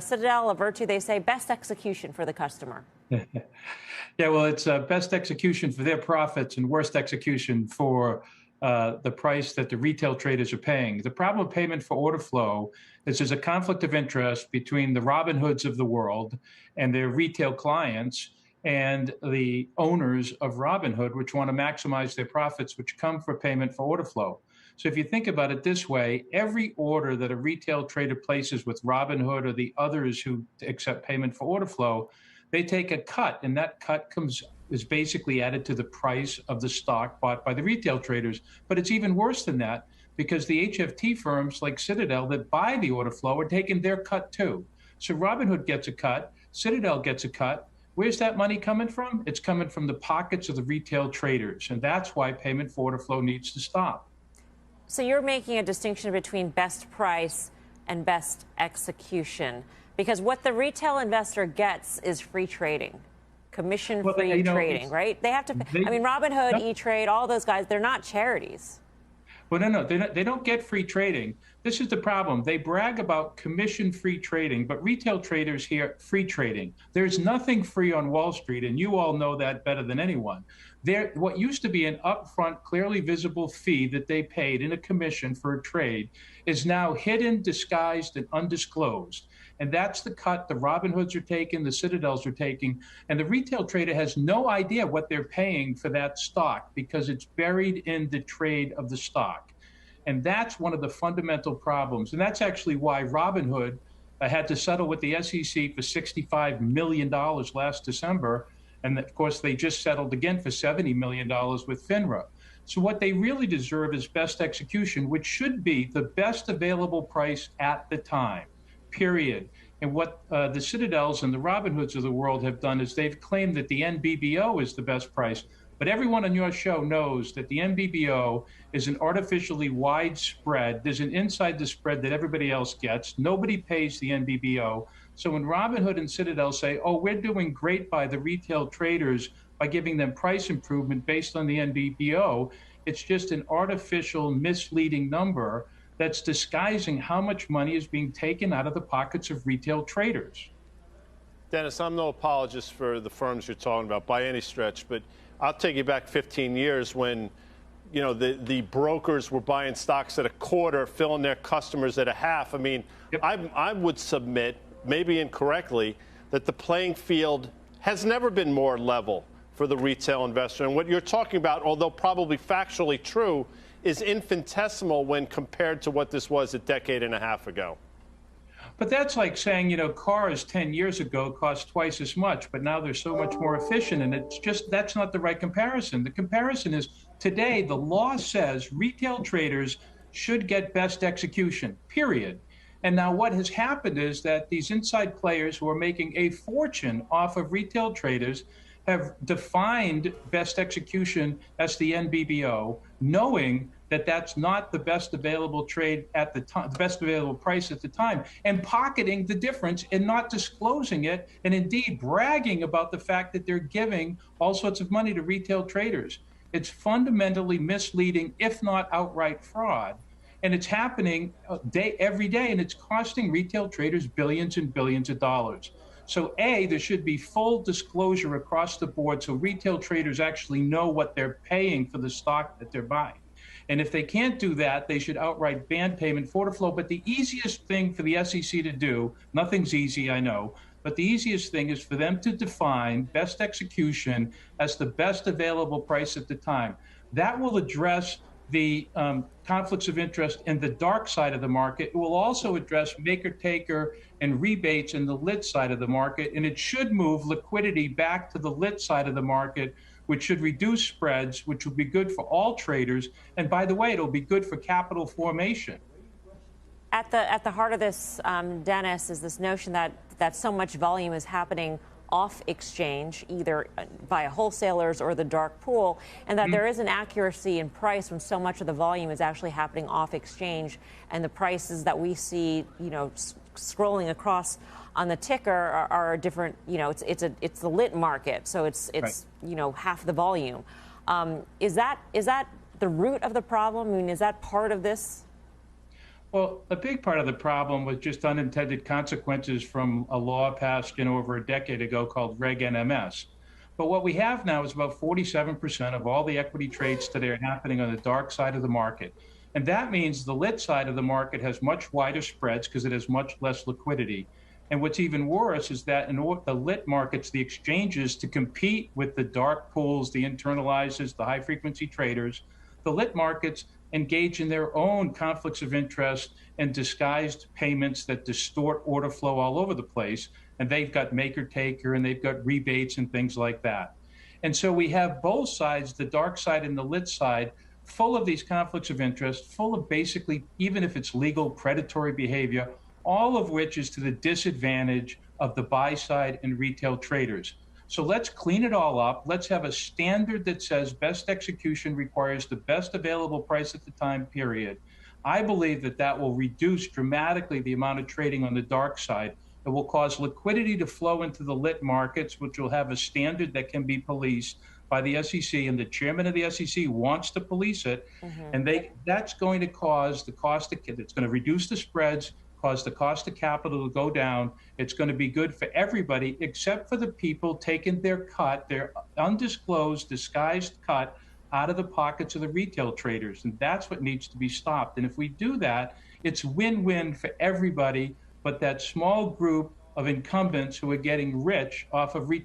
Citadel, a virtue, they say, best execution for the customer. Yeah, well, it's best execution for their profits and worst execution for the price that the retail traders are paying. The problem with payment for order flow is there's a conflict of interest between the Robin Hoods of the world and their retail clients and the owners of Robinhood, which want to maximize their profits, which come for payment for order flow. So if you think about it this way, every order that a retail trader places with Robinhood or the others who accept payment for order flow, they take a cut, and that cut is basically added to the price of the stock bought by the retail traders. But it's even worse than that, because the HFT firms like Citadel that buy the order flow are taking their cut too. So Robinhood gets a cut, Citadel gets a cut. Where's that money coming from? It's coming from the pockets of the retail traders, and that's why payment for order flow needs to stop. So you're making a distinction between best price and best execution, because what the retail investor gets is free trading, commission-free trading, right? They have to. I mean, Robinhood, E-Trade, all those guys, they're not charities. Well, no, they don't get free trading. This is the problem. They brag about commission-free trading, but retail traders hear free trading. There's nothing free on Wall Street, and you all know that better than anyone. What used to be an upfront, clearly visible fee that they paid in a commission for a trade is now hidden, disguised, and undisclosed. And that's the cut the Robinhoods are taking, the Citadels are taking, and the retail trader has no idea what they're paying for that stock because it's buried in the trade of the stock. And that's one of the fundamental problems. And that's actually why Robinhood had to settle with the SEC for $65 million last December. And of course, they just settled again for $70 million with FINRA. So what they really deserve is best execution, which should be the best available price at the time, period. And what the Citadels and the Robinhoods of the world have done is they've claimed that the NBBO is the best price. But everyone on your show knows that the NBBO is an artificially wide spread. There's an inside the spread that everybody else gets. Nobody pays the NBBO. So when Robinhood and Citadel say, oh, we're doing great by the retail traders by giving them price improvement based on the NBBO, it's just an artificial, misleading number that's disguising how much money is being taken out of the pockets of retail traders. Dennis, I'm no apologist for the firms you're talking about by any stretch, but I'll take you back 15 years when, you know, the brokers were buying stocks at a quarter, filling their customers at a half. I mean, yep. I would submit, maybe incorrectly, that the playing field has never been more level for the retail investor. And what you're talking about, although probably factually true, is infinitesimal when compared to what this was a decade and a half ago. But that's like saying, you know, cars 10 years ago cost twice as much, but now they're so much more efficient. And it's just, that's not the right comparison. The comparison is today, the law says retail traders should get best execution, period. And now what has happened is that these inside players who are making a fortune off of retail traders have defined best execution as the NBBO, knowing that that's not the best available trade at the time, the best available price at the time, and pocketing the difference and not disclosing it, and indeed bragging about the fact that they're giving all sorts of money to retail traders. It's fundamentally misleading, if not outright fraud. And it's happening every day, and it's costing retail traders billions and billions of dollars. So A, there should be full disclosure across the board so retail traders actually know what they're paying for the stock that they're buying. And if they can't do that, they should outright ban payment for order flow. But the easiest thing for the SEC to do, nothing's easy, I know, but the easiest thing is for them to define best execution as the best available price at the time. That will address the conflicts of interest in the dark side of the market. It will also address maker-taker and rebates in the lit side of the market, and it should move liquidity back to the lit side of the market, which should reduce spreads, which will be good for all traders. And by the way, it'll be good for capital formation. At the heart of this, Dennis, is this notion that so much volume is happening off exchange, either via wholesalers or the dark pool, and that there is an accuracy in price when so much of the volume is actually happening off exchange, and the prices that we see, you know, scrolling across on the ticker are different. You know, it's the lit market, so it's right. You know, half the volume. Is that the root of the problem? I mean, is that part of this? Well, a big part of the problem was just unintended consequences from a law passed, over a decade ago called Reg NMS. But what we have now is about 47% of all the equity trades today are happening on the dark side of the market. And that means the lit side of the market has much wider spreads because it has much less liquidity. And what's even worse is that in the lit markets, the exchanges, to compete with the dark pools, the internalizers, the high frequency traders, the lit markets engage in their own conflicts of interest and disguised payments that distort order flow all over the place. And they've got maker taker and they've got rebates and things like that. And so we have both sides, the dark side and the lit side, full of these conflicts of interest, full of basically, even if it's legal, predatory behavior, all of which is to the disadvantage of the buy side and retail traders. So let's clean it all up. Let's have a standard that says best execution requires the best available price at the time, period. I believe that that will reduce dramatically the amount of trading on the dark side. It will cause liquidity to flow into the lit markets, which will have a standard that can be policed by the SEC, and the chairman of the SEC wants to police it. And that's going to cause the cost it's going to reduce the spreads, cause the cost of capital to go down. It's going to be good for everybody except for the people taking their cut, their undisclosed, disguised cut out of the pockets of the retail traders. And that's what needs to be stopped. And if we do that, it's win-win for everybody, but that small group of incumbents who are getting rich off of retail